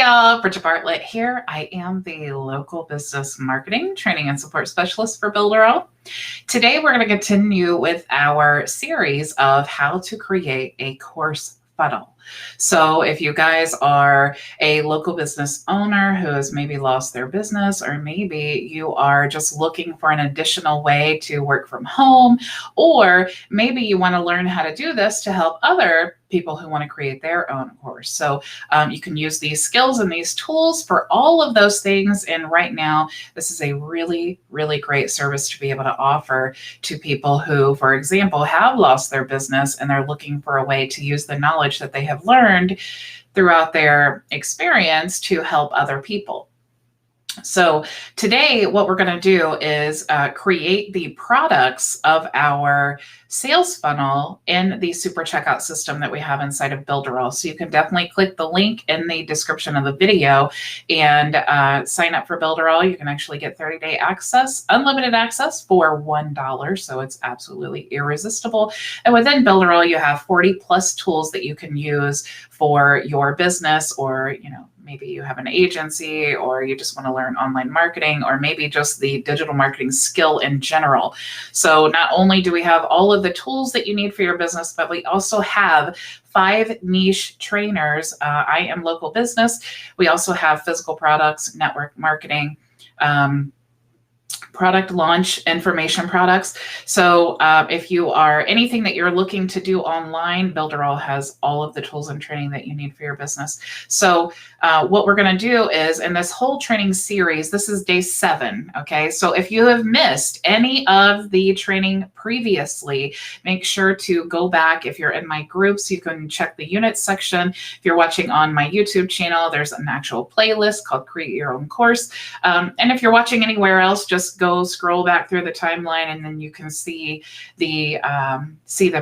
y'all, Bridget Bartlett here. I am the local business marketing, training, and support specialist for Builderall. Today, we're going to continue with our series of how to create a course funnel. So if you guys are a local business owner who has maybe lost their business, or maybe you are just looking for an additional way to work from home, or maybe you want to learn how to do this to help other people who want to create their own course. So you can use these skills and these tools for all of those things. And right now, this is a really, really great service to be able to offer to people who, for example, have lost their business and they're looking for a way to use the knowledge that they have learned throughout their experience to help other people. So today, what we're going to do is create the products of our sales funnel in the Super Checkout system that we have inside of Builderall. So you can definitely click the link in the description of the video and sign up for Builderall. You can actually get 30-day access, unlimited access for $1. So it's absolutely irresistible. And within Builderall, you have 40 plus tools that you can use for your business, or, maybe you have an agency, or you just want to learn online marketing, or maybe just the digital marketing skill in general. So not only do we have all of the tools that you need for your business, but we also have 5 niche trainers. I am local business. We also have physical products, network marketing, product launch information products. So if you are anything that you're looking to do online, Builderall has all of the tools and training that you need for your business. So what we're going to do is, in this whole training series, this is day 7. Okay. So if you have missed any of the training previously, make sure to go back. If you're in my groups, you can check the units section. If you're watching on my YouTube channel, there's an actual playlist called Create Your Own Course. And if you're watching anywhere else, just go scroll back through the timeline, and then you can see the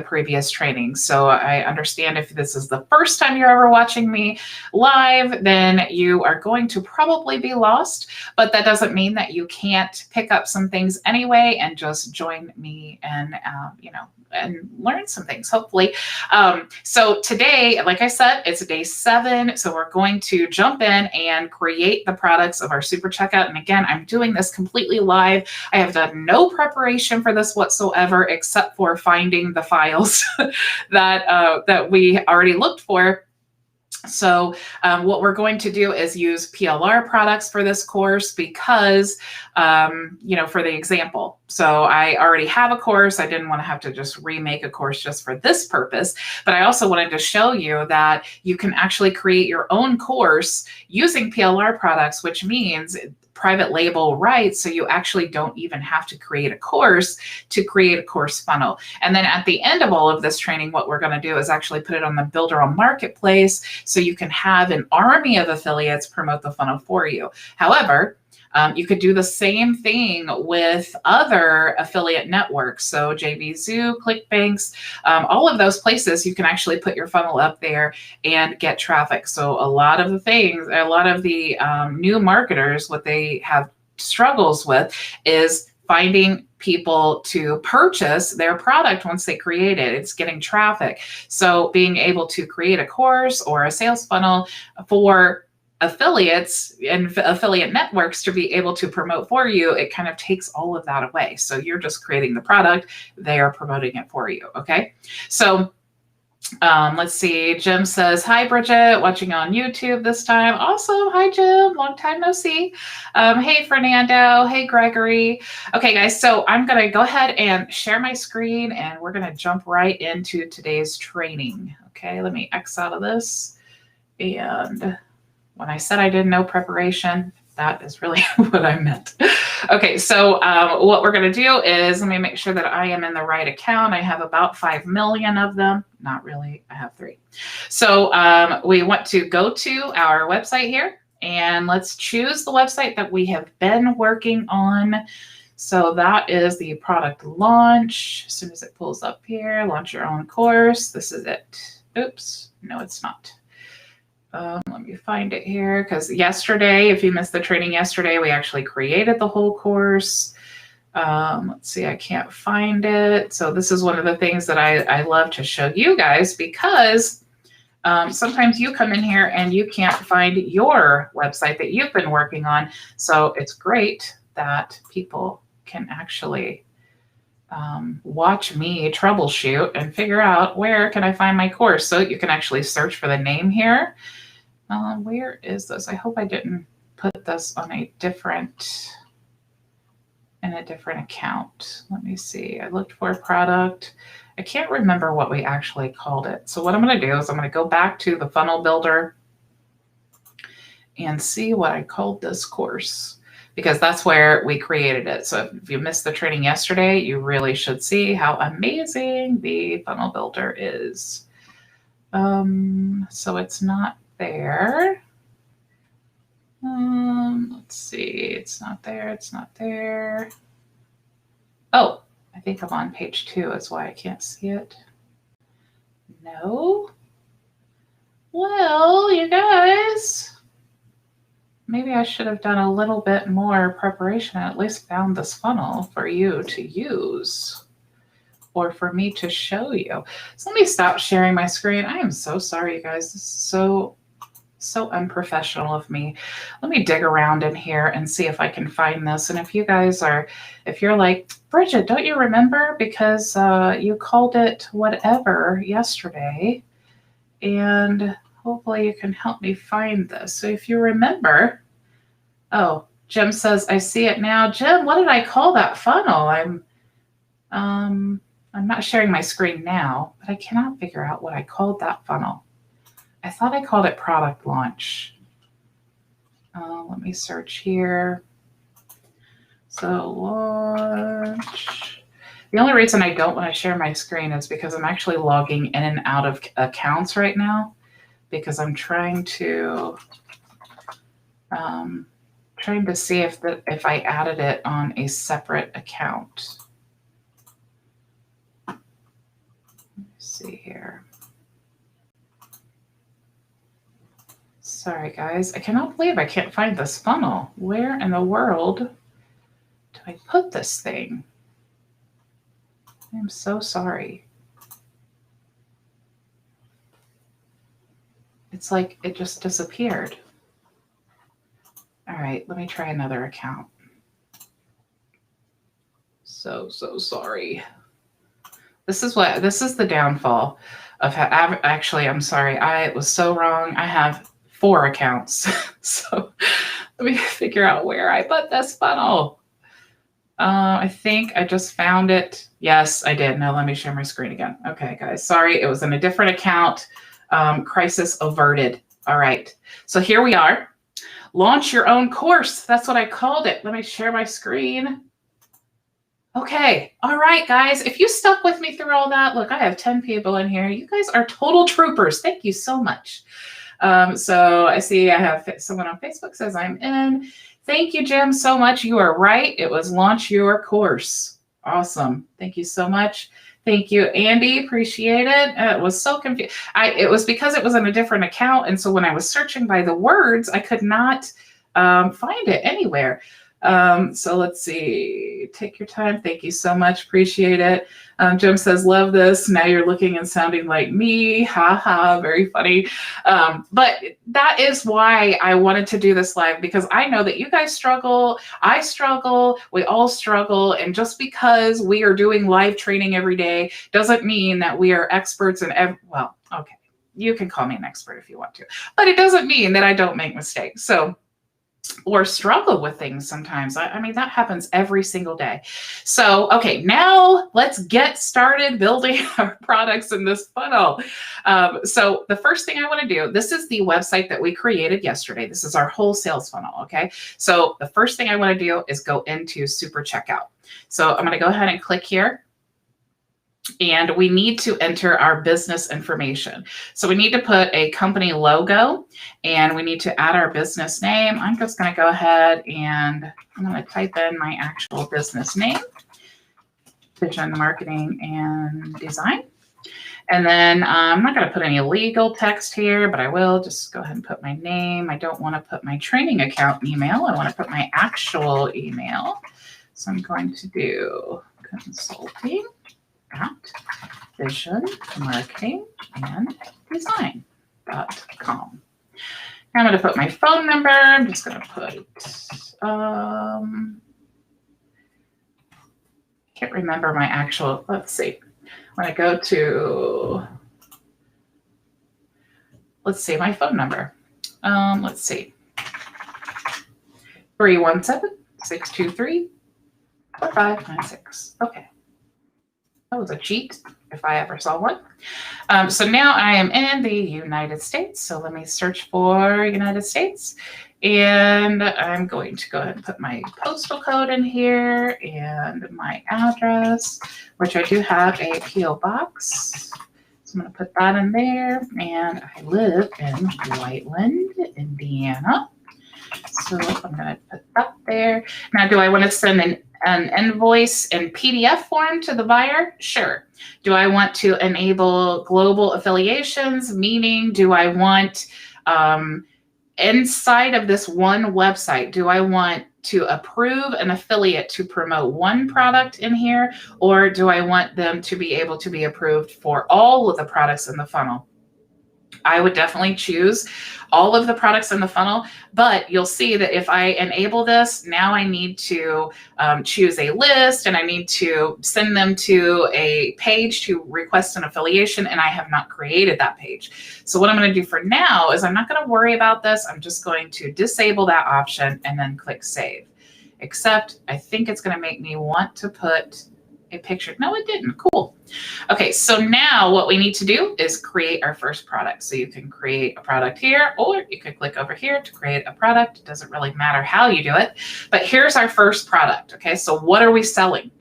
previous training. So I understand if this is the first time you're ever watching me live, then you are going to probably be lost, but that doesn't mean that you can't pick up some things anyway and just join me and and learn some things, hopefully. So today, like I said, it's day 7. So we're going to jump in and create the products of our Super Checkout. And again, I'm doing this completely live. I have done no preparation for this whatsoever, except for finding the files that we already looked for. So what we're going to do is use PLR products for this course because, for the example. So I already have a course. I didn't want to have to just remake a course just for this purpose, but I also wanted to show you that you can actually create your own course using PLR products, which means private label rights, so you actually don't even have to create a course to create a course funnel. And then at the end of all of this training, what we're going to do is actually put it on the Builderall marketplace, so you can have an army of affiliates promote the funnel for you. However, you could do the same thing with other affiliate networks. So JVZoo, ClickBanks, all of those places, you can actually put your funnel up there and get traffic. So a lot of the new marketers, what they have struggles with is finding people to purchase their product once they create it. It's getting traffic. So being able to create a course or a sales funnel for affiliates and affiliate networks to be able to promote for you, it kind of takes all of that away. So you're just creating the product, they are promoting it for you. Okay. So let's see. Jim says, hi, Bridget, watching on YouTube this time. Awesome. Hi, Jim. Long time no see. Hey, Fernando. Hey, Gregory. Okay, guys. So I'm going to go ahead and share my screen, and we're going to jump right into today's training. Okay. Let me X out of this. And when I said I did no preparation, that is really what I meant. Okay, so what we're going to do is, let me make sure that I am in the right account. I have about 5 million of them. Not really, I have 3. So we want to go to our website here, and let's choose the website that we have been working on. So that is the product launch. As soon as it pulls up here, launch your own course. This is it. Oops, no, it's not. Let me find it here, because yesterday, if you missed the training yesterday, we actually created the whole course. Let's see, I can't find it. So this is one of the things that I love to show you guys, because Sometimes you come in here and you can't find your website that you've been working on. So it's great that people can actually watch me troubleshoot and figure out where can I find my course. So you can actually search for the name here. Where is this? I hope I didn't put this on a different account. Let me see. I looked for a product. I can't remember what we actually called it. So what I'm going to do is I'm going to go back to the funnel builder and see what I called this course, because that's where we created it. So if you missed the training yesterday, you really should see how amazing the funnel builder is. So it's not there. Let's see. It's not there. It's not there. Oh, I think I'm on page 2. That's why I can't see it. No. Well, you guys, maybe I should have done a little bit more preparation and at least found this funnel for you to use or for me to show you. So let me stop sharing my screen. I am so sorry, you guys. This is so unprofessional of me. Let me dig around in here and see if I can find this. And if you guys are, if you're like, Bridget, don't you remember? Because you called it whatever yesterday, and hopefully you can help me find this. So if you remember, oh, Jim says, I see it now. Jim, what did I call that funnel? I'm not sharing my screen now, but I cannot figure out what I called that funnel. I thought I called it product launch. Let me search here. So launch. The only reason I don't want to share my screen is because I'm actually logging in and out of accounts right now, because I'm trying to see if I added it on a separate account. Let me see here. Sorry, guys. I cannot believe I can't find this funnel. Where in the world do I put this thing? I'm so sorry. It's like it just disappeared. All right, let me try another account. So sorry. This is the downfall of actually, I'm sorry. I was so wrong. I have 4 accounts. So let me figure out where I put this funnel. I think I just found it. Yes, I did. Now let me share my screen again. Okay, guys, sorry. It was in a different account. Crisis averted. All right. So here we are. Launch your own course. That's what I called it. Let me share my screen. Okay. All right, guys. If you stuck with me through all that, look, I have 10 people in here. You guys are total troopers. Thank you so much. So I see I have someone on Facebook says I'm in. Thank you, Jim, so much. You are right. It was launch your course. Awesome. Thank you so much. Thank you, Andy. Appreciate it. It was so confused. It was because it was in a different account. And so when I was searching by the words, I could not find it anywhere. So let's see. Take your time. Thank you so much. Appreciate it. Jim says, love this. Now you're looking and sounding like me. Ha ha. Very funny. But that is why I wanted to do this live, because I know that you guys struggle. I struggle. We all struggle. And just because we are doing live training every day doesn't mean that we are experts in well, okay. You can call me an expert if you want to, but it doesn't mean that I don't make mistakes. So, or struggle with things sometimes. I mean, that happens every single day. So, okay, now let's get started building our products in this funnel. So the first thing I want to do, this is the website that we created yesterday. This is our whole sales funnel, okay? So the first thing I want to do is go into Super Checkout. So I'm going to go ahead and click here. And we need to enter our business information. So we need to put a company logo and we need to add our business name. I'm just going to go ahead and I'm going to type in my actual business name, Vision, Marketing, and Design. And then I'm not going to put any legal text here, but I will just go ahead and put my name. I don't want to put my training account email. I want to put my actual email. So I'm going to do consulting at Vision, Marketing, and Design. builderall.com. I'm going to put my phone number. I'm just going to put, can't remember my actual, let's see. When I go to, let's see, my phone number. Let's see. 317-623-4596. Okay. That was a cheat if I ever saw one. So now I am in the United States. So let me search for United States. And I'm going to go ahead and put my postal code in here and my address, which I do have a P.O. box. So I'm going to put that in there. And I live in Whiteland, Indiana. So I'm going to put that there. Now, do I want to send an invoice in PDF form to the buyer? Sure. Do I want to enable global affiliations? Meaning, do I want inside of this one website, do I want to approve an affiliate to promote one product in here? Or do I want them to be able to be approved for all of the products in the funnel? I would definitely choose all of the products in the funnel, but you'll see that if I enable this, now I need to choose a list and I need to send them to a page to request an affiliation, and I have not created that page. So what I'm going to do for now is I'm not going to worry about this. I'm just going to disable that option and then click save. Except I think it's going to make me want to put a picture. No, it didn't. Cool. Okay, so now what we need to do is create our first product. So you can create a product here, or you could click over here to create a product. It doesn't really matter how you do it, but here's our first product. Okay, so what are we selling?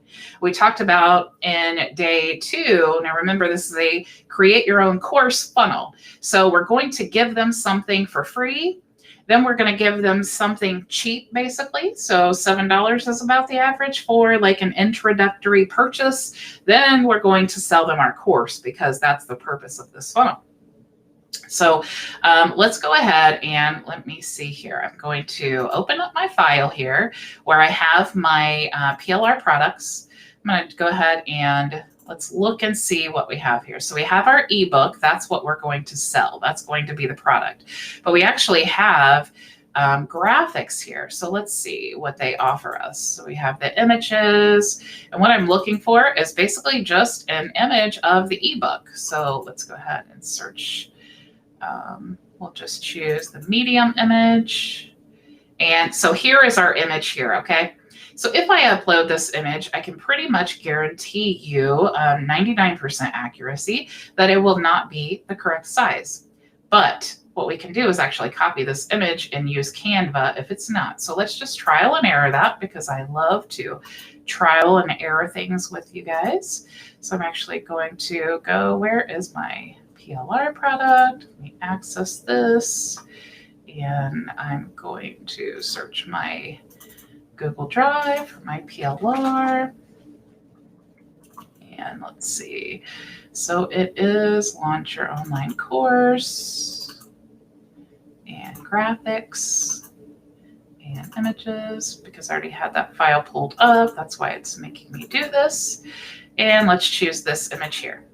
We talked about in day 2. Now remember, this is a create your own course funnel. So we're going to give them something for free. Then we're going to give them something cheap, basically. So $7 is about the average for like an introductory purchase. Then we're going to sell them our course because that's the purpose of this funnel. So let's go ahead and let me see here. I'm going to open up my file here where I have my PLR products. I'm going to go ahead and let's look and see what we have here. So we have our ebook. That's what we're going to sell. That's going to be the product. But we actually have graphics here. So let's see what they offer us. So we have the images. And what I'm looking for is basically just an image of the ebook. So let's go ahead and search. We'll just choose the medium image. And so here is our image here, okay? So if I upload this image, I can pretty much guarantee you 99% accuracy that it will not be the correct size. But what we can do is actually copy this image and use Canva if it's not. So let's just trial and error that because I love to trial and error things with you guys. So I'm actually going to go, where is my PLR product? Let me access this. And I'm going to search my Google Drive for my PLR. And let's see. So it is launch your online course and graphics and images because I already had that file pulled up. That's why it's making me do this. And let's choose this image here.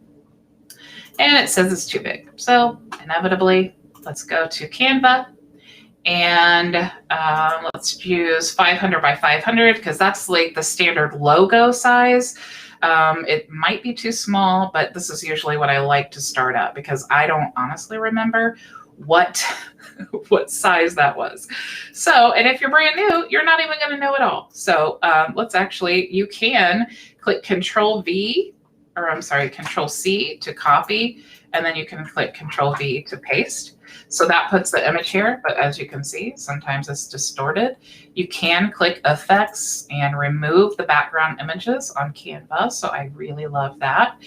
And it says it's too big. So inevitably, let's go to Canva. And let's use 500 by 500 because that's like the standard logo size. It might be too small, but this is usually what I like to start at because I don't honestly remember what size that was. So, and if you're brand new, you're not even going to know it all. So let's actually, you can click Control C to copy, and then you can click Control V to paste. So that puts the image here, but as you can see, sometimes it's distorted. You can click Effects and remove the background images on Canva, so I really love that.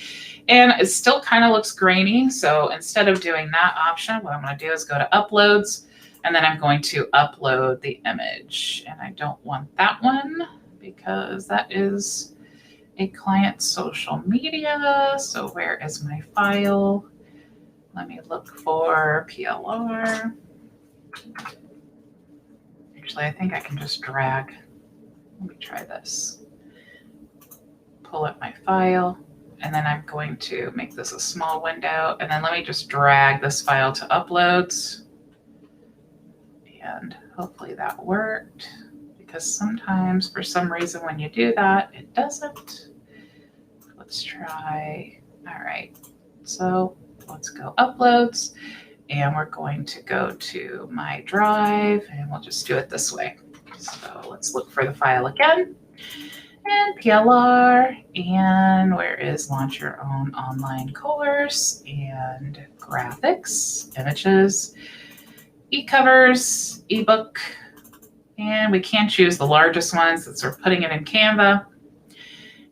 And it still kind of looks grainy, so instead of doing that option, what I'm going to do is go to Uploads, and then I'm going to upload the image. And I don't want that one because that is a client social media. So where is my file? Let me look for PLR. Actually, I think I can just drag. Let me try this. Pull up my file And then I'm going to make this a small window. And then let me just drag this file to uploads. And hopefully that worked, because sometimes for some reason when you do that, it doesn't. Let's try. All right. So let's go uploads. And we're going to go to my drive, and we'll just do it this way. So let's look for the file again. And PLR, and where is launch your own online course, and graphics, images, e-covers, ebook, and we can choose the largest ones since we're putting it in Canva.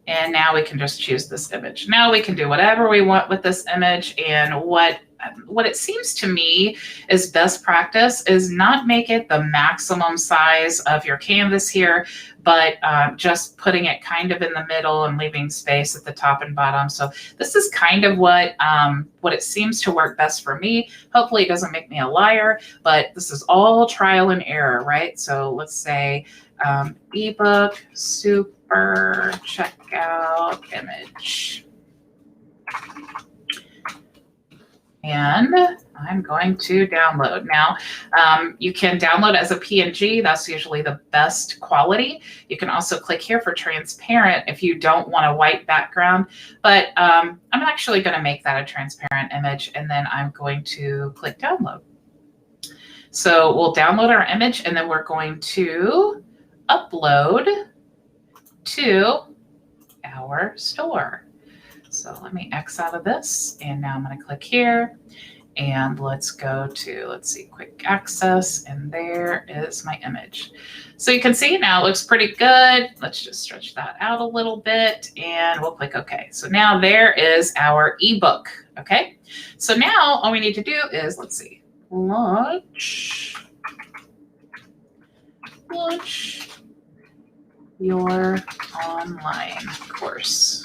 And now we can just choose this image. Now we can do whatever we want with this image, and what it seems to me is best practice is not make it the maximum size of your canvas here, but just putting it kind of in the middle and leaving space at the top and bottom. So this is kind of what it seems to work best for me. Hopefully it doesn't make me a liar, but this is all trial and error, right? So let's say Ebook Super Checkout image. And I'm going to download. Now, you can download as a PNG. That's usually the best quality. You can also click here for transparent if you don't want a white background. But I'm actually going to make that a transparent image, and then I'm going to click download. So we'll download our image, and then we're going to upload to our store. So let me X out of this, and now I'm going to click here, and let's go to, let's see, quick access, and there is my image. So you can see now it looks pretty good. Let's just stretch that out a little bit, and we'll click OK. So now there is our ebook. Okay, so now all we need to do is, let's see, launch your online course.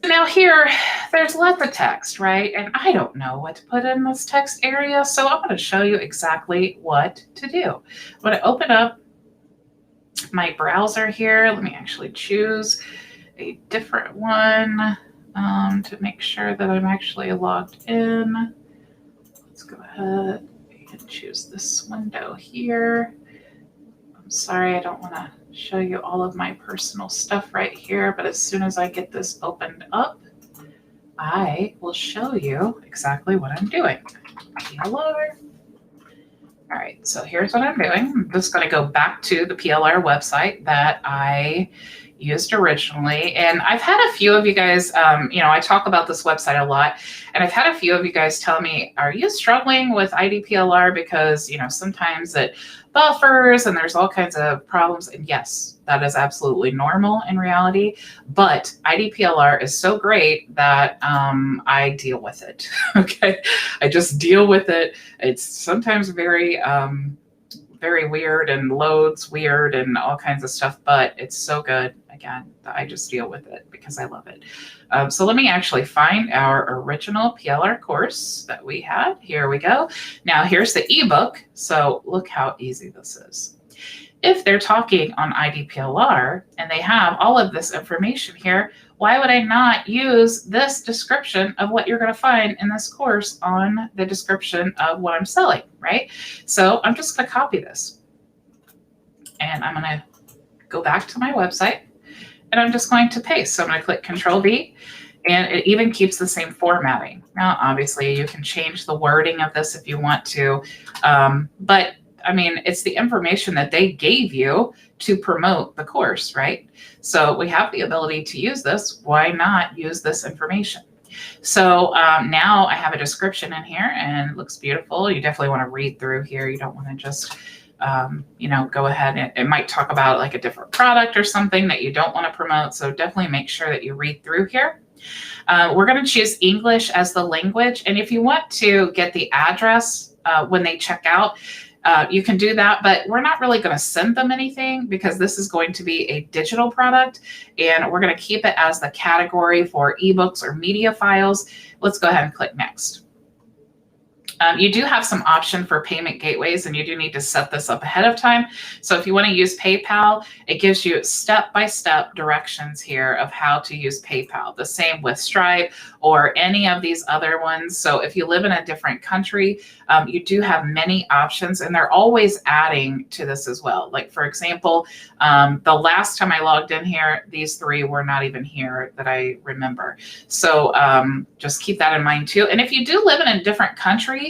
Now here, there's lots of text, right? And I don't know what to put in this text area, so I'm going to show you exactly what to do. I'm going to open up my browser here. Let me actually choose a different one to make sure that I'm actually logged in. Let's go ahead and choose this window here. I'm sorry, I don't want to show you all of my personal stuff right here, but as soon as I get this opened up, I will show you exactly what I'm doing. PLR. All right, so here's what I'm doing. I'm just going to go back to the PLR website that I used originally. And I've had a few of you guys, I talk about this website a lot, and I've had a few of you guys tell me, are you struggling with IDPLR? Because, sometimes it buffers and there's all kinds of problems. And yes, that is absolutely normal in reality, but IDPLR is so great that I deal with it. Okay, I just deal with it. It's sometimes very weird and loads weird and all kinds of stuff, but it's so good. Again, I just deal with it because I love it. So let me actually find our original PLR course that we had. Here we go. Now here's the ebook. So look how easy this is. If they're talking on IDPLR and they have all of this information here, why would I not use this description of what you're going to find in this course on the description of what I'm selling, right? So I'm just going to copy this, and I'm going to go back to my website, and I'm just going to paste. So I'm going to click Control-V, and it even keeps the same formatting. Now, obviously, you can change the wording of this if you want to, but I mean, it's the information that they gave you to promote the course, right? So we have the ability to use this. Why not use this information? So now I have a description in here, and it looks beautiful. You definitely want to read through here. You don't want to just, go ahead. It might talk about like a different product or something that you don't want to promote. So definitely make sure that you read through here. We're going to choose English as the language. And if you want to get the address when they check out, you can do that, but we're not really going to send them anything because this is going to be a digital product, and we're going to keep it as the category for ebooks or media files. Let's go ahead and click next. You do have some option for payment gateways, and you do need to set this up ahead of time. So if you want to use PayPal, it gives you step-by-step directions here of how to use PayPal. The same with Stripe or any of these other ones. So if you live in a different country, you do have many options, and they're always adding to this as well. Like, for example, the last time I logged in here, these three were not even here that I remember. So just keep that in mind too. And if you do live in a different country,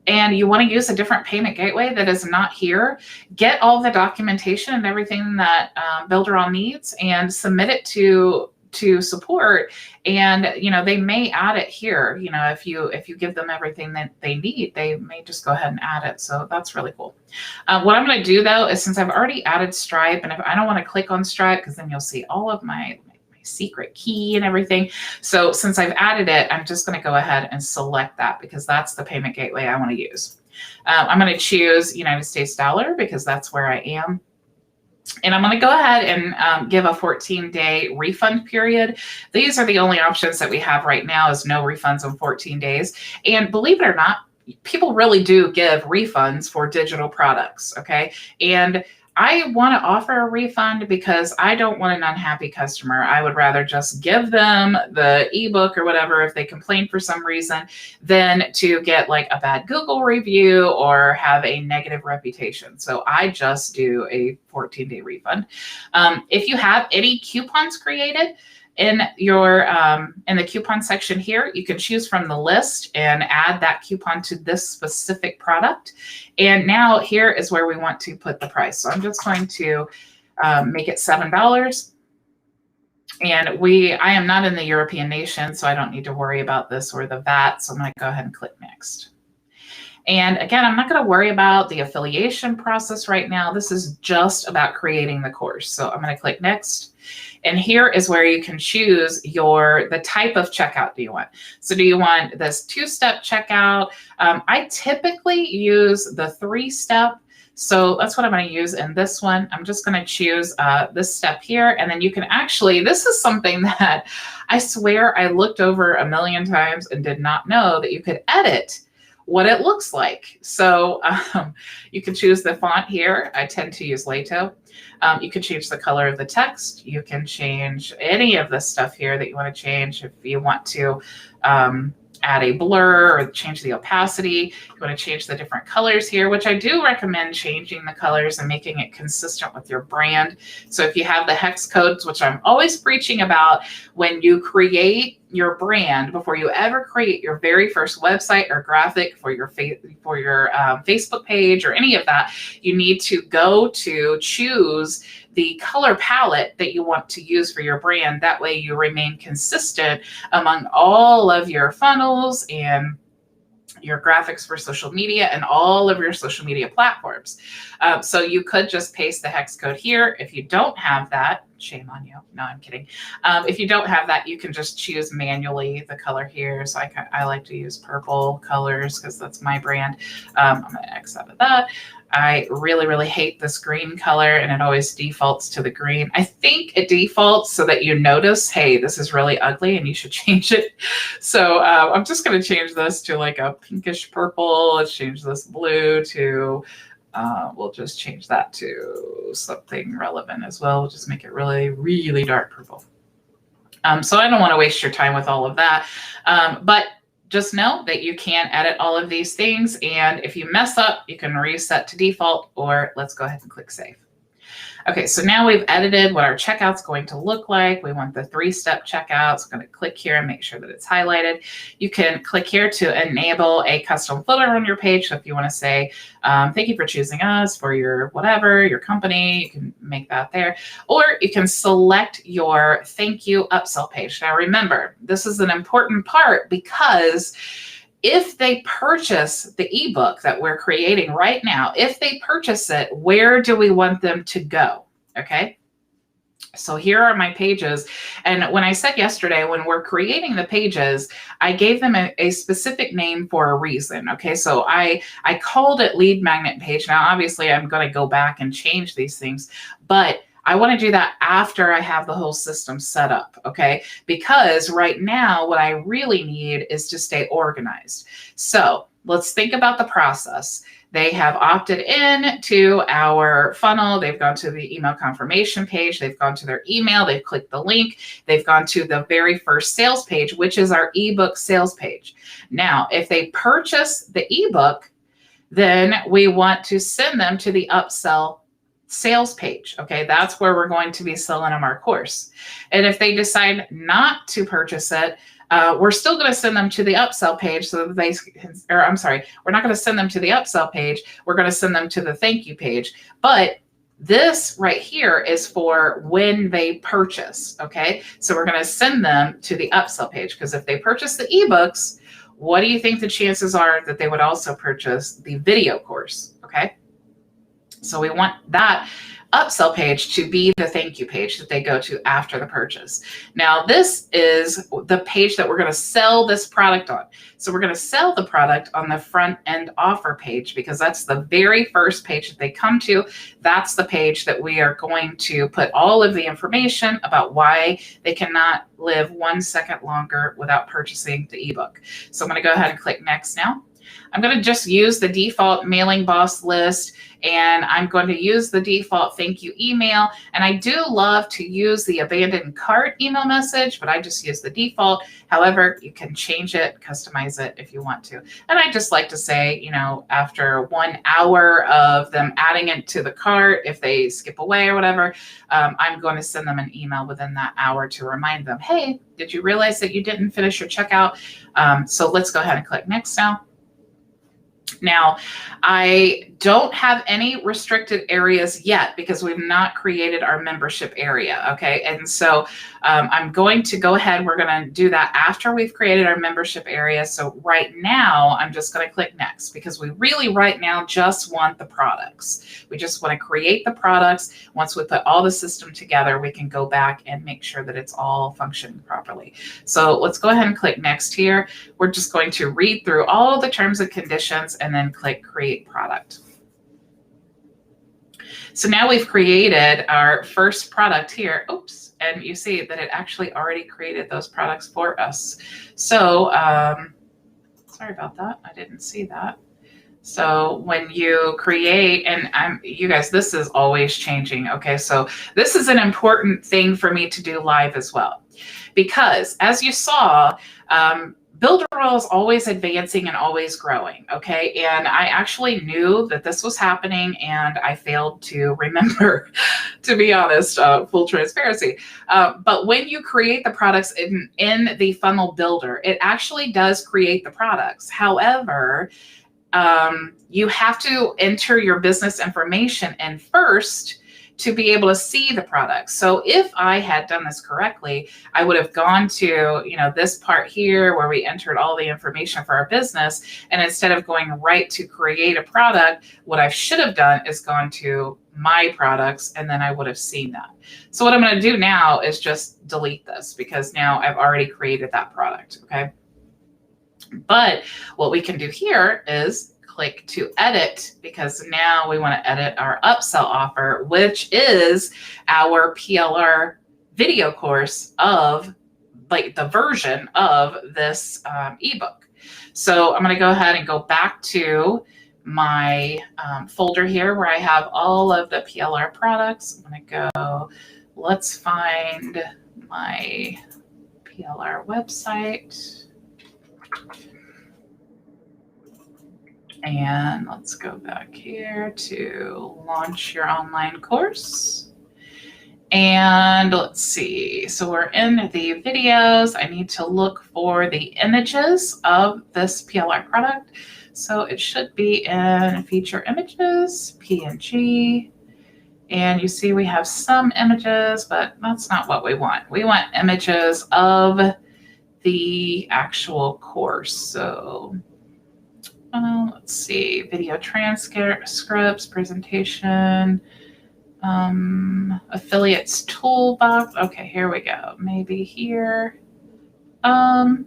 and you want to use a different payment gateway that is not here, get all the documentation and everything that Builderall needs and submit it to support. And they may add it here. If you give them everything that they need, they may just go ahead and add it. So that's really cool. What I'm going to do though is, since I've already added Stripe, and if I don't want to click on Stripe, because then you'll see all of my secret key and everything. So since I've added it, I'm just going to go ahead and select that, because that's the payment gateway I want to use. I'm going to choose United States dollar because that's where I am. And I'm going to go ahead and give a 14-day refund period. These are the only options that we have right now, is no refunds in 14 days. And believe it or not, people really do give refunds for digital products. Okay. And I want to offer a refund because I don't want an unhappy customer. I would rather just give them the ebook or whatever if they complain for some reason than to get like a bad Google review or have a negative reputation. So I just do a 14-day refund. If you have any coupons created, in your in the coupon section here, you can choose from the list and add that coupon to this specific product. And now here is where we want to put the price. So I'm just going to make it $7. And I am not in the European nation, so I don't need to worry about this or the VAT. So I'm going to go ahead and click next. And again, I'm not going to worry about the affiliation process right now. This is just about creating the course. So I'm going to click next. And here is where you can choose the type of checkout do you want. So do you want this 2-step checkout? I typically use the 3-step. So that's what I'm going to use in this one. I'm just going to choose this step here. And then you can actually, this is something that I swear I looked over a million times and did not know that you could edit what it looks like. So you can choose the font here. I tend to use Lato. You can change the color of the text. You can change any of this stuff here that you want to change. If you want to add a blur or change the opacity, you want to change the different colors here, which I do recommend changing the colors and making it consistent with your brand. So if you have the hex codes, which I'm always preaching about, when you create your brand, before you ever create your very first website or graphic for your Facebook page or any of that, you need to go to choose the color palette that you want to use for your brand. That way you remain consistent among all of your funnels and your graphics for social media and all of your social media platforms. So you could just paste the hex code here. If you don't have that, shame on you. No, I'm kidding. If you don't have that, you can just choose manually the color here. So I like to use purple colors because that's my brand. I'm going to X out of that. I really, really hate this green color, and it always defaults to the green. I think it defaults so that you notice, hey, this is really ugly and you should change it. So I'm just going to change this to like a pinkish purple. Let's change this blue to, we'll just change that to something relevant as well. We'll just make it really, really dark purple. So I don't want to waste your time with all of that. But just know that you can edit all of these things. And if you mess up, you can reset to default, or let's go ahead and click save. Okay, so now we've edited what our checkout's going to look like. We want the 3-step checkout. So I'm going to click here and make sure that it's highlighted. You can click here to enable a custom footer on your page. So if you want to say, thank you for choosing us for your whatever, your company, you can make that there. Or you can select your thank you upsell page. Now remember, this is an important part because if they purchase the ebook that we're creating right now, if they purchase it, where do we want them to go? Okay. So here are my pages. And when I said yesterday, when we're creating the pages, I gave them a specific name for a reason. Okay. So I called it lead magnet page. Now, obviously I'm going to go back and change these things, but I want to do that after I have the whole system set up, okay? Because right now, what I really need is to stay organized. So let's think about the process. They have opted in to our funnel. They've gone to the email confirmation page. They've gone to their email. They've clicked the link. They've gone to the very first sales page, which is our ebook sales page. Now, if they purchase the ebook, then we want to send them to the upsell sales page. Okay, that's where we're going to be selling them our course. And if they decide not to purchase it, we're still going to send them to the upsell page so that they, or I'm sorry, we're not going to send them to the upsell page. We're going to send them to the thank you page. But this right here is for when they purchase. Okay, so we're going to send them to the upsell page, because if they purchase the ebooks, what do you think the chances are that they would also purchase the video course? Okay, so we want that upsell page to be the thank you page that they go to after the purchase. Now, this is the page that we're going to sell this product on. So we're going to sell the product on the front end offer page, because that's the very first page that they come to. That's the page that we are going to put all of the information about why they cannot live 1 second longer without purchasing the ebook. So I'm going to go ahead and click next now. I'm going to just use the default mailing boss list, and I'm going to use the default thank you email. And I do love to use the abandoned cart email message, but I just use the default. However, you can change it, customize it if you want to. And I just like to say, you know, after 1 hour of them adding it to the cart, if they skip away or whatever, I'm going to send them an email within that hour to remind them, hey, did you realize that you didn't finish your checkout? So let's go ahead and click next now. Now, I don't have any restricted areas yet because we've not created our membership area, okay? And so I'm going to go ahead. We're going to do that after we've created our membership area. So right now, I'm just going to click next, because we really right now just want the products. We just want to create the products. Once we put all the system together, we can go back and make sure that it's all functioning properly. So let's go ahead and click next here. We're just going to read through all of the terms and conditions and then click create product. So now we've created our first product here. Oops. And you see that it actually already created those products for us. So sorry about that. I didn't see that. So when you create, and you guys, this is always changing. Okay, so this is an important thing for me to do live as well, because as you saw, Builderall is always advancing and always growing, okay? And I actually knew that this was happening, and I failed to remember, to be honest, full transparency. But when you create the products in the funnel builder, it actually does create the products. However, you have to enter your business information in first to be able to see the products. So if I had done this correctly, I would have gone to, you know, this part here where we entered all the information for our business. And instead of going right to create a product, what I should have done is gone to my products, and then I would have seen that. So what I'm going to do now is just delete this, because now I've already created that product. Okay. But what we can do here is click to edit, because now we want to edit our upsell offer, which is our PLR video course of like the version of this ebook. So I'm going to go ahead and go back to my folder here where I have all of the PLR products. I'm going to go, let's find my PLR website. And let's go back here to launch your online course. And let's see. So we're in the videos. I need to look for the images of this PLR product. So it should be in feature images, PNG. And you see we have some images, but that's not what we want. We want images of the actual course. So let's see, video transcripts, presentation, affiliates toolbox. Okay, here we go. Maybe here. Yeah,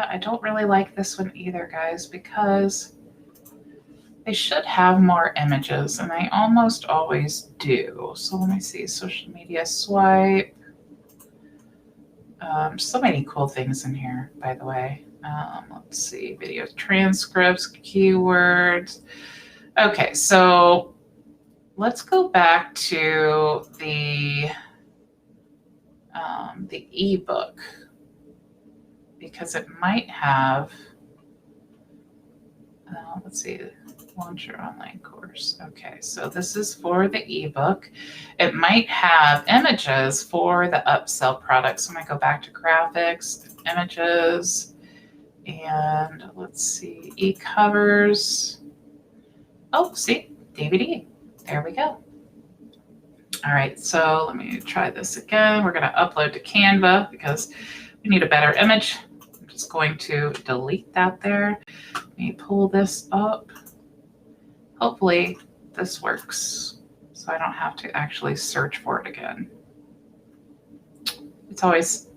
I don't really like this one either, guys, because they should have more images, and they almost always do. So let me see, social media swipe. So many cool things in here, by the way. Let's see, video transcripts, keywords. Okay, so let's go back to the ebook, because it might have, let's see, launch your online course. Okay, so this is for the ebook. It might have images for the upsell products. So I'm going to go back to graphics, images, and let's see, e-covers. Oh, see, DVD. There we go. All right, so let me try this again. We're going to upload to Canva because we need a better image. I'm just going to delete that there. Let me pull this up. Hopefully this works, so I don't have to actually search for it again. It's always,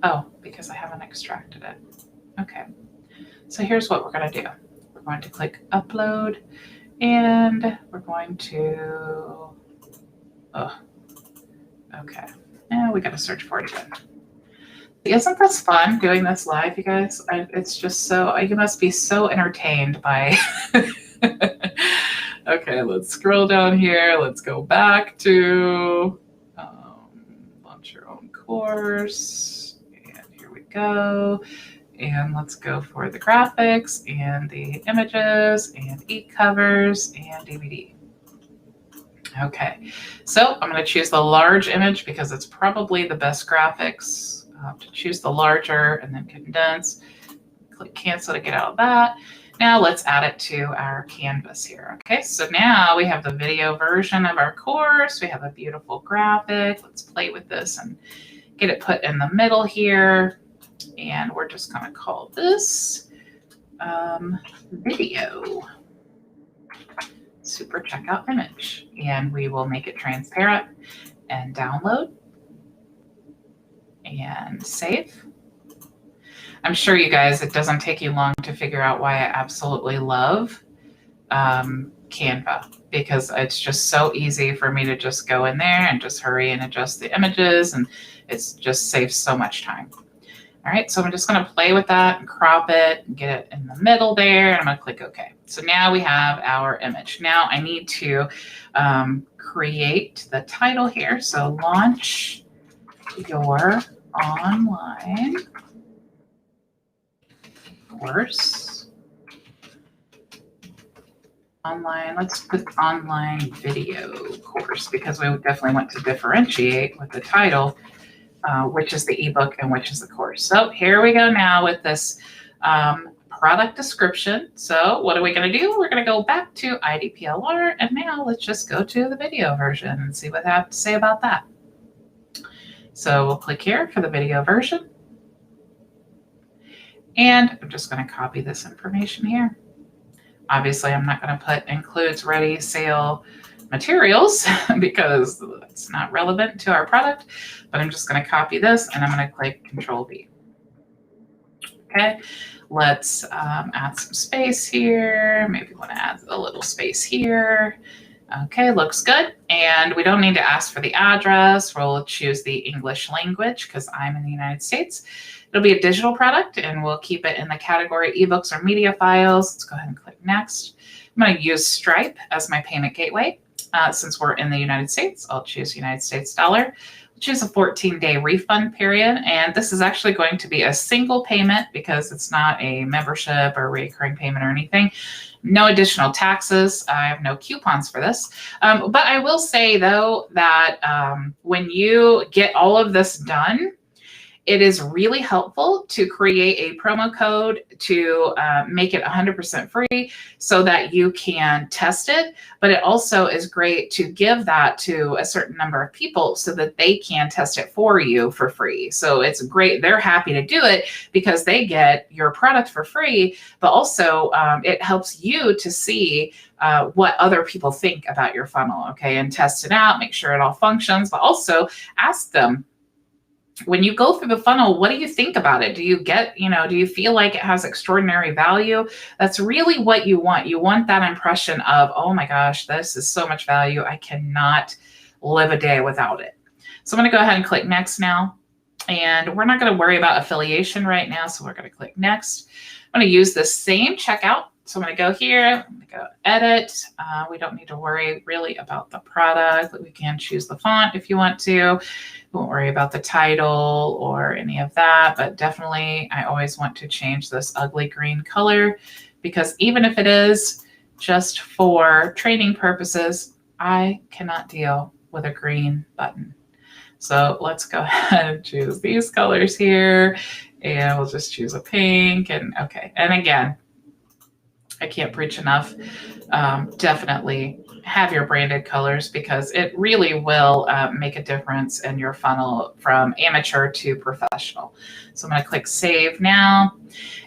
oh, because I haven't extracted it. Okay, so here's what we're going to do. We're going to click upload, and we're going to, okay, now we got to search for it again. Isn't this fun doing this live, you guys? It's just so, you must be so entertained by okay, let's scroll down here. Let's go back to launch your own course. And here we go. And let's go for the graphics and the images and e-covers and DVD. Okay, so I'm going to choose the large image because it's probably the best graphics. To choose the larger and then condense. Click cancel to get out of that. Now let's add it to our canvas here. Okay, so now we have the video version of our course. We have a beautiful graphic. Let's play with this and get it put in the middle here. And we're just going to call this video super checkout image. And we will make it transparent and download and save. I'm sure you guys, it doesn't take you long to figure out why I absolutely love Canva, because it's just so easy for me to just go in there and just hurry and adjust the images, and it's just saves so much time. All right, so I'm just going to play with that and crop it and get it in the middle there, and I'm going to click OK. So now we have our image. Now I need to create the title here. So launch your online course. Online, let's put online video course, because we definitely want to differentiate with the title, which is the ebook and which is the course. So here we go now with this product description. So what are we going to do? We're going to go back to IDPLR, and now let's just go to the video version and see what I have to say about that. So we'll click here for the video version. And I'm just going to copy this information here. Obviously, I'm not going to put includes ready sale materials because it's not relevant to our product, but I'm just going to copy this and I'm going to click Control V. Okay, let's add some space here. Maybe want to add a little space here. Okay, looks good. And we don't need to ask for the address. We'll choose the English language because I'm in the United States. It'll be a digital product, and we'll keep it in the category ebooks or media files. Let's go ahead and click next. I'm going to use Stripe as my payment gateway. Since we're in the United States, I'll choose United States dollar. We'll choose a 14-day refund period. And this is actually going to be a single payment because it's not a membership or recurring payment or anything. No additional taxes. I have no coupons for this. But I will say, though, that when you get all of this done, it is really helpful to create a promo code to make it 100% free so that you can test it. But it also is great to give that to a certain number of people so that they can test it for you for free. So it's great. They're happy to do it because they get your product for free, but also it helps you to see what other people think about your funnel, okay, and test it out, make sure it all functions, but also ask them, when you go through the funnel, what do you think about it? Do you get, do you feel like it has extraordinary value? That's really what you want. You want that impression of, oh my gosh, this is so much value. I cannot live a day without it. So I'm going to go ahead and click next now. And we're not going to worry about affiliation right now. So we're going to click next. I'm going to use the same checkout. So I'm going to go here, I'm going to go edit. We don't need to worry really about the product. We can choose the font if you want to. We won't worry about the title or any of that, but definitely I always want to change this ugly green color, because even if it is just for training purposes, I cannot deal with a green button. So let's go ahead and choose these colors here, and we'll just choose a pink. And okay, and again, I can't preach enough. Definitely have your branded colors, because it really will make a difference in your funnel from amateur to professional. So I'm going to click save now.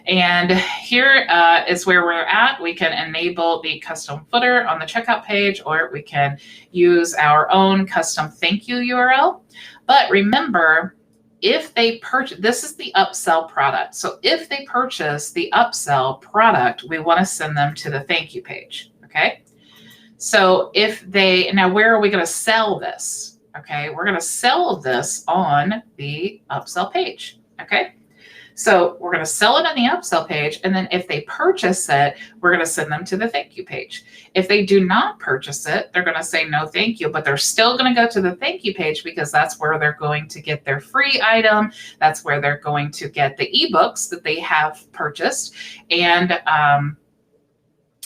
And here is where we're at. We can enable the custom footer on the checkout page, or we can use our own custom thank you URL. But remember, if they purchase, this is the upsell product. So if they purchase the upsell product, we want to send them to the thank you page. Okay. So if they, now where are we going to sell this? Okay. We're going to sell this on the upsell page. Okay. So we're going to sell it on the upsell page. And then if they purchase it, we're going to send them to the thank you page. If they do not purchase it, they're going to say no, thank you, but they're still going to go to the thank you page, because that's where they're going to get their free item. That's where they're going to get the ebooks that they have purchased. And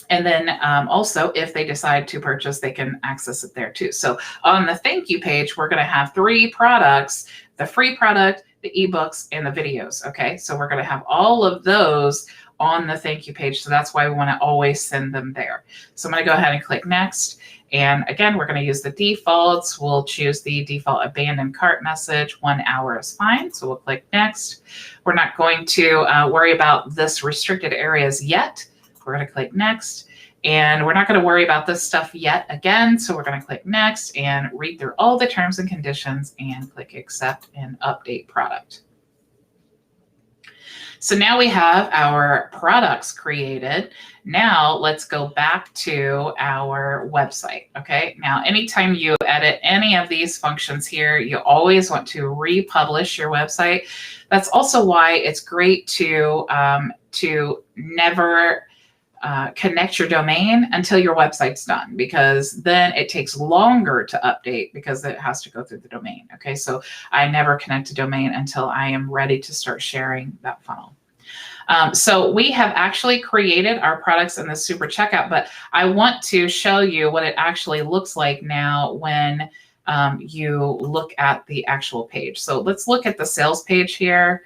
then also, if they decide to purchase, they can access it there too. So on the thank you page, we're going to have 3 products: the free product, the ebooks, and the videos. Okay, so we're going to have all of those on the thank you page. So that's why we want to always send them there. So I'm going to go ahead and click next. And again, we're going to use the defaults. We'll choose the default abandoned cart message. 1 hour is fine. So we'll click next. We're not going to worry about this restricted areas yet. We're going to click next. And we're not going to worry about this stuff yet again. So we're going to click next and read through all the terms and conditions and click accept and update product. So now we have our products created. Now let's go back to our website. Okay. Now, anytime you edit any of these functions here, you always want to republish your website. That's also why it's great to never connect your domain until your website's done, because then it takes longer to update because it has to go through the domain. Okay, so I never connect a domain until I am ready to start sharing that funnel. So we have actually created our products in the Super Checkout, but I want to show you what it actually looks like now when you look at the actual page. So let's look at the sales page here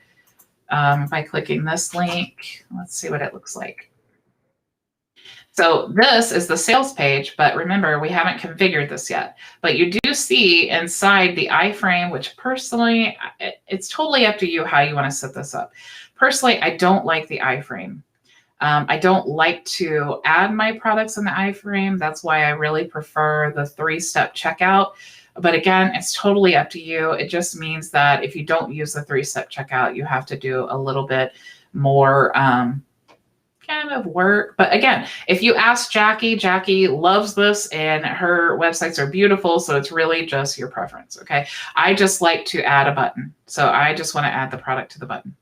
by clicking this link. Let's see what it looks like. So this is the sales page, but remember, we haven't configured this yet. But you do see inside the iframe, which personally, it's totally up to you how you want to set this up. Personally, I don't like the iframe. I don't like to add my products in the iframe. That's why I really prefer the 3-step checkout. But again, it's totally up to you. It just means that if you don't use the 3-step checkout, you have to do a little bit more kind of work. But again, if you ask Jackie, Jackie loves this and her websites are beautiful. So it's really just your preference. Okay. I just like to add a button. So I just want to add the product to the button.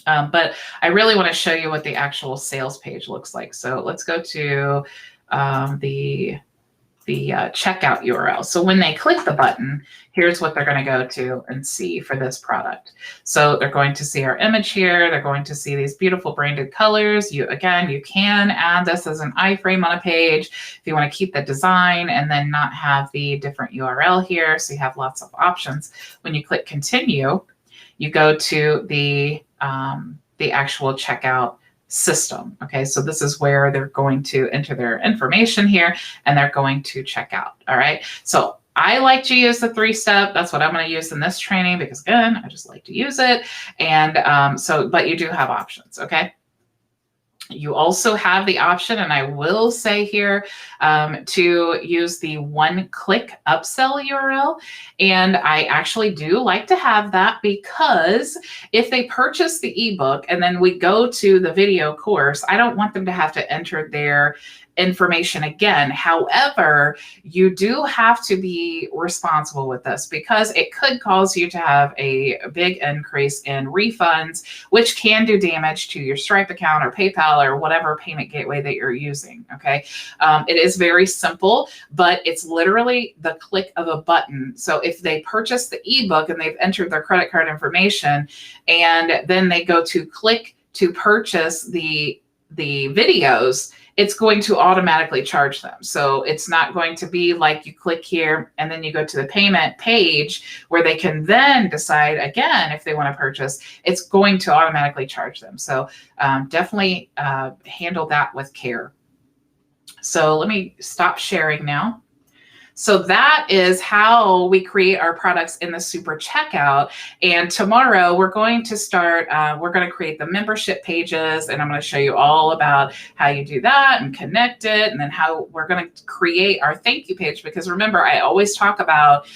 But I really want to show you what the actual sales page looks like. So let's go to the checkout URL. So when they click the button, here's what they're going to go to and see for this product. So they're going to see our image here. They're going to see these beautiful branded colors. You can add this as an iframe on a page if you want to keep the design and then not have the different URL here. So you have lots of options. When you click continue, you go to the actual checkout system. Okay, so this is where they're going to enter their information here and they're going to check out. All right, so I like to use the 3-step. That's what I'm going to use in this training because again, I just like to use it. And but you do have options. Okay. You also have the option, and I will say here, to use the 1-click upsell URL. And I actually do like to have that because if they purchase the ebook and then we go to the video course, I don't want them to have to enter their information again. However, you do have to be responsible with this because it could cause you to have a big increase in refunds, which can do damage to your Stripe account or PayPal or whatever payment gateway that you're using. Okay. It is very simple, but it's literally the click of a button. So if they purchase the ebook and they've entered their credit card information, and then they go to click to purchase the videos, it's going to automatically charge them. So it's not going to be like you click here and then you go to the payment page where they can then decide again if they want to purchase. It's going to automatically charge them. So definitely handle that with care. So let me stop sharing now. So that is how we create our products in the Super Checkout. And tomorrow we're going to start, we're going to create the membership pages, and I'm going to show you all about how you do that and connect it, and then how we're going to create our thank you page. Because remember, I always talk about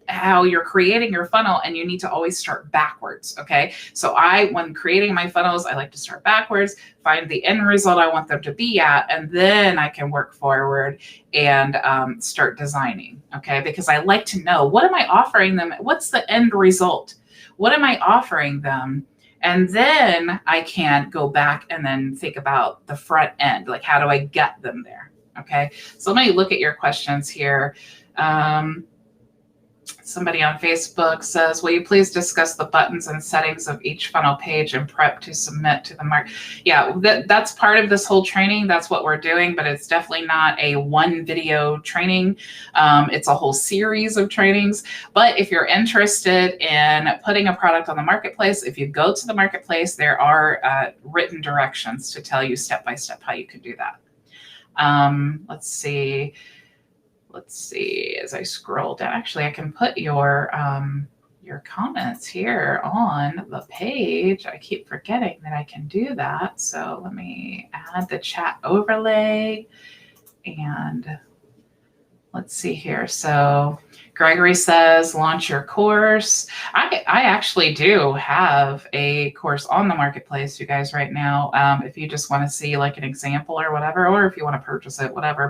how you're creating your funnel, and you need to always start backwards. Okay. So when creating my funnels, I like to start backwards, find the end result I want them to be at, and then I can work forward and start designing. Okay. Because I like to know, what am I offering them? What's the end result? What am I offering them? And then I can go back and then think about the front end. Like, how do I get them there? Okay. So let me look at your questions here. Somebody on Facebook says, will you please discuss the buttons and settings of each funnel page and prep to submit to the market? Yeah, that's part of this whole training. That's what we're doing, but it's definitely not a one video training. It's a whole series of trainings. But if you're interested in putting a product on the marketplace, if you go to the marketplace, there are written directions to tell you step by step how you can do that. Let's see, as I scroll down, actually, I can put your comments here on the page. I keep forgetting that I can do that. So let me add the chat overlay, and let's see here. So Gregory says, launch your course. I actually do have a course on the marketplace, you guys, right now. If you just want to see like an example or whatever, or if you want to purchase it, whatever.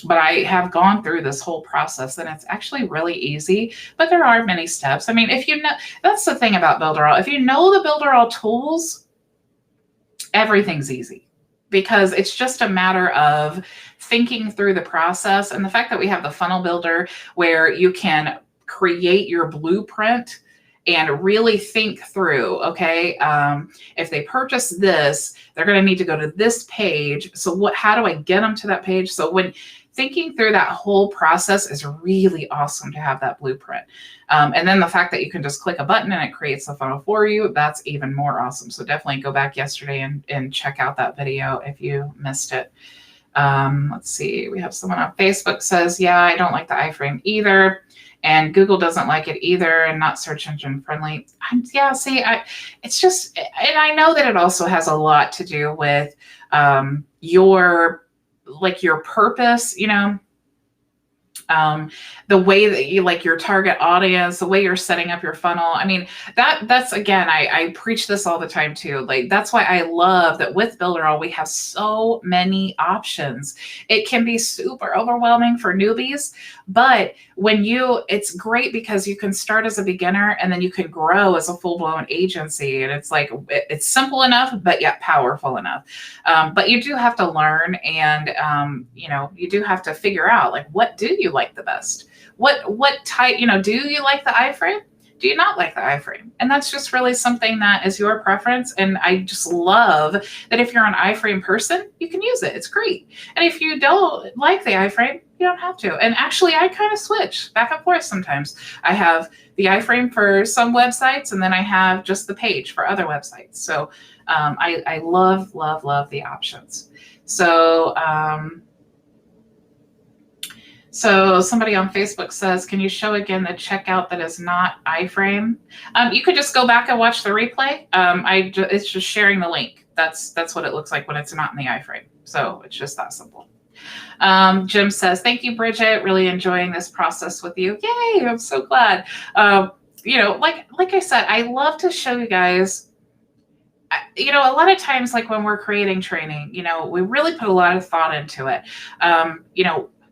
But I have gone through this whole process, and it's actually really easy, but there are many steps. I mean, if you know, that's the thing about Builderall. If you know the Builderall tools, everything's easy, because it's just a matter of thinking through the process. And the fact that we have the funnel builder where you can create your blueprint and really think through, okay, if they purchase this, they're going to need to go to this page. So how do I get them to that page? So when thinking through that whole process is really awesome to have that blueprint. And then the fact that you can just click a button and it creates the funnel for you, that's even more awesome. So definitely go back yesterday and check out that video if you missed it. Let's see, we have someone on Facebook says, yeah, I don't like the iframe either. And Google doesn't like it either, and not search engine friendly. It's just, and I know that it also has a lot to do with your purpose, you know, the way that you like your target audience, the way you're setting up your funnel. I mean, that's again, I preach this all the time too. Like, that's why I love that with Builderall, we have so many options. It can be super overwhelming for newbies, but it's great because you can start as a beginner and then you can grow as a full-blown agency. And it's like, it's simple enough, but yet powerful enough. But you do have to learn, and you do have to figure out, like, what do you like the best? What type, do you like the iframe? Do you not like the iframe? And that's just really something that is your preference. And I just love that if you're an iframe person, you can use it. It's great. And if you don't like the iframe, you don't have to. And actually, I kind of switch back and forth sometimes. I have the iframe for some websites, and then I have just the page for other websites. So I love, love, love the options. So somebody on Facebook says, can you show again the checkout that is not iframe? You could just go back and watch the replay. It's just sharing the link. That's what it looks like when it's not in the iframe. So it's just that simple. Jim says, thank you, Bridget. Really enjoying this process with you. Yay, I'm so glad. Like I said, I love to show you guys a lot of times, like when we're creating training, we really put a lot of thought into it.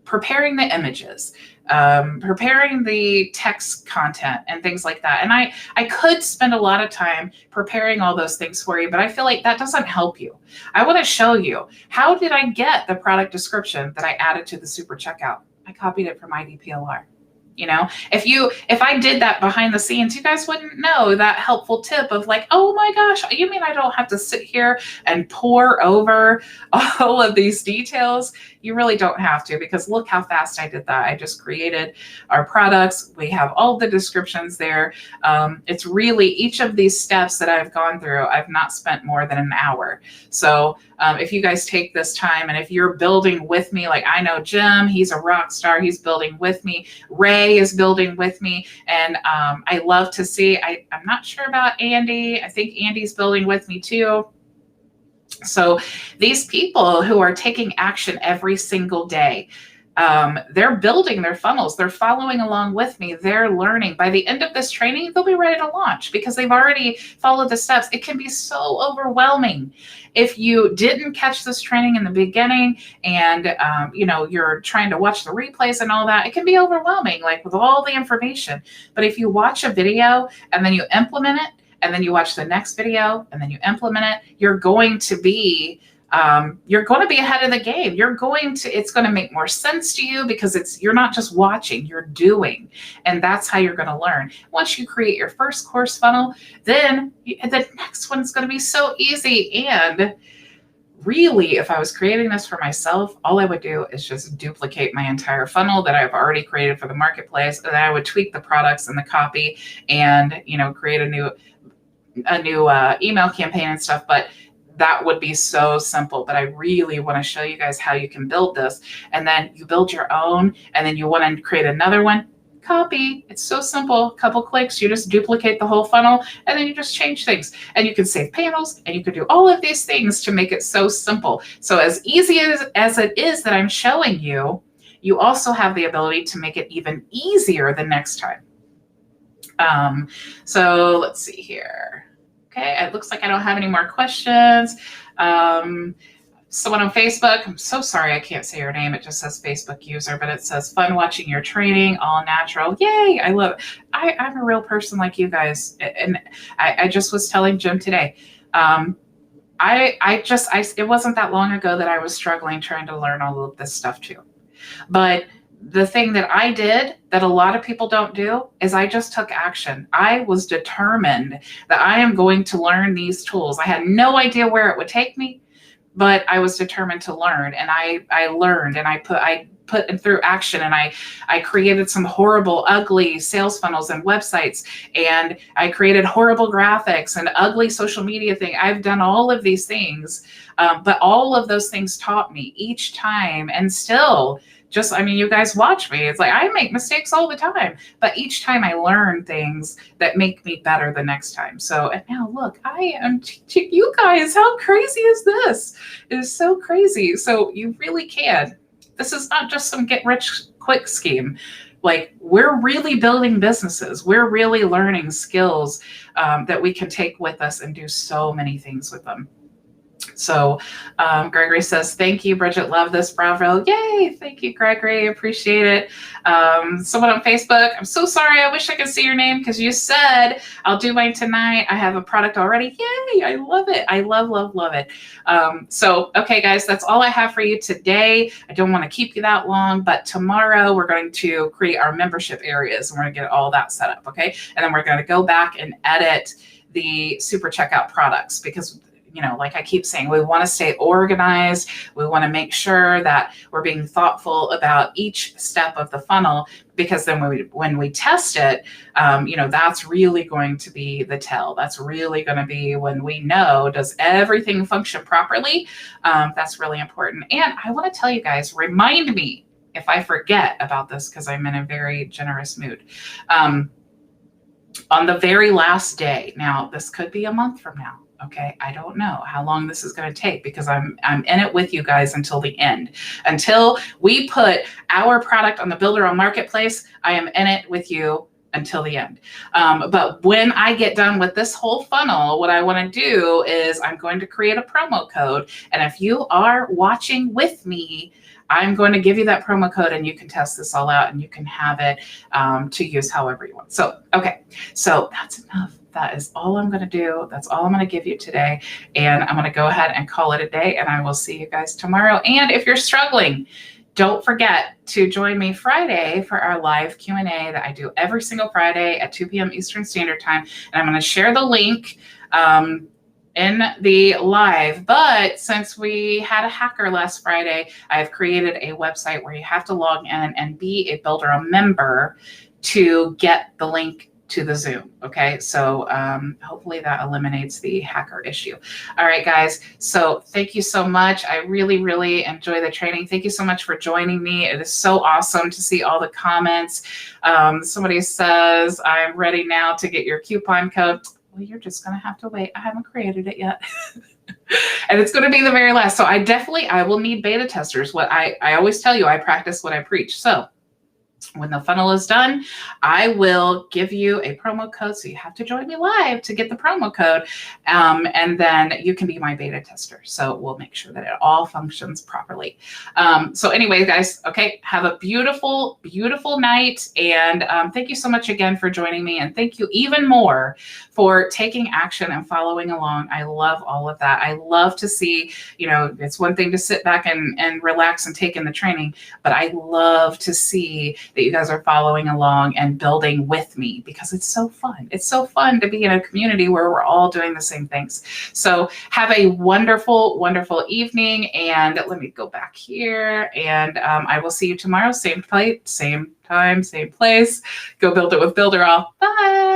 Preparing the images, preparing the text content and things like that. And I could spend a lot of time preparing all those things for you, but I feel like that doesn't help you. I want to show you, how did I get the product description that I added to the super checkout? I copied it from IDPLR. If I did that behind the scenes, you guys wouldn't know that helpful tip of like, oh my gosh, you mean I don't have to sit here and pore over all of these details? You really don't have to, because look how fast I did that. I just created our products. We have all the descriptions there. It's really each of these steps that I've gone through, I've not spent more than an hour. So if you guys take this time, and if you're building with me, like I know Jim, he's a rock star. He's building with me. Ray is building with me. And I love to see, I'm not sure about Andy. I think Andy's building with me too. So these people who are taking action every single day, they're building their funnels. They're following along with me. They're learning. By the end of this training, they'll be ready to launch because they've already followed the steps. It can be so overwhelming. If you didn't catch this training in the beginning and, you're trying to watch the replays and all that, it can be overwhelming, like with all the information. But if you watch a video and then you implement it, and then you watch the next video and then you implement it, you're going to be ahead of the game. It's going to make more sense to you because you're not just watching, you're doing. And that's how you're going to learn. Once you create your first course funnel, then the next one's going to be so easy. And really, if I was creating this for myself, all I would do is just duplicate my entire funnel that I've already created for the marketplace. And then I would tweak the products and the copy and, create a new email campaign and stuff. But that would be so simple. But I really want to show you guys how you can build this. And then you build your own, and then you want to create another one. Copy. It's so simple. A couple clicks, you just duplicate the whole funnel, and then you just change things. And you can save panels, and you can do all of these things to make it so simple. So as easy as it is that I'm showing you, you also have the ability to make it even easier the next time. So let's see here. Okay, it looks like I don't have any more questions. Someone on Facebook, I'm so sorry I can't say your name. It just says Facebook user, but it says fun watching your training, all natural. Yay, I love it. I'm a real person like you guys. And I just was telling Jim today, it wasn't that long ago that I was struggling trying to learn all of this stuff too. But the thing that I did that a lot of people don't do is I just took action. I was determined that I am going to learn these tools. I had no idea where it would take me, but I was determined to learn. And I learned, and I put through action, and I created some horrible, ugly sales funnels and websites, and I created horrible graphics and ugly social media thing. I've done all of these things, but all of those things taught me each time, and still you guys watch me. It's like I make mistakes all the time, but each time I learn things that make me better the next time. So, and now look, I am teaching you guys. How crazy is this? It is so crazy. So you really can. This is not just some get rich quick scheme. Like, we're really building businesses. We're really learning skills that we can take with us and do so many things with them. So Gregory says, thank you, Bridget. Love this. Bravo. Yay. Thank you, Gregory. Appreciate it. Someone on Facebook, I'm so sorry. I wish I could see your name because you said I'll do mine tonight. I have a product already. Yay. I love it. I love, love, love it. Okay, guys, that's all I have for you today. I don't want to keep you that long, but tomorrow we're going to create our membership areas, and we're going to get all that set up. Okay. And then we're going to go back and edit the super checkout products because like I keep saying, we want to stay organized. We want to make sure that we're being thoughtful about each step of the funnel, because then when we test it, that's really going to be the tell. That's really going to be when we know, does everything function properly? That's really important. And I want to tell you guys, remind me if I forget about this, because I'm in a very generous mood. On the very last day, now this could be a month from now. Okay, I don't know how long this is going to take because I'm in it with you guys until the end. Until we put our product on the Builderall marketplace, I am in it with you until the end. But when I get done with this whole funnel, what I want to do is I'm going to create a promo code. And if you are watching with me, I'm going to give you that promo code and you can test this all out and you can have it to use however you want. So, okay, so that's enough. That is all I'm going to do. That's all I'm going to give you today. And I'm going to go ahead and call it a day, and I will see you guys tomorrow. And if you're struggling, don't forget to join me Friday for our live Q&A that I do every single Friday at 2 p.m. Eastern Standard Time. And I'm going to share the link in the live. But since we had a hacker last Friday, I've created a website where you have to log in and be a Builderall member to get the link to the Zoom. Okay, so hopefully that eliminates the hacker issue. All right, guys, so thank you so much. I really, really enjoy the training. Thank you so much for joining me. It is so awesome to see all the comments. Somebody says, I'm ready now to get your coupon code. Well, you're just going to have to wait. I haven't created it yet. And it's going to be the very last. So I will need beta testers. What I always tell you, I practice what I preach. So when the funnel is done, I will give you a promo code. So you have to join me live to get the promo code. And then you can be my beta tester. So we'll make sure that it all functions properly. So anyway, guys, okay, have a beautiful, beautiful night. And thank you so much again for joining me. And thank you even more for taking action and following along. I love all of that. I love to see, it's one thing to sit back and relax and take in the training, but I love to see that you guys are following along and building with me, because it's so fun. It's so fun to be in a community where we're all doing the same things. So have a wonderful, wonderful evening. And let me go back here, and I will see you tomorrow. Same place, same time, same place. Go build it with Builderall. Bye.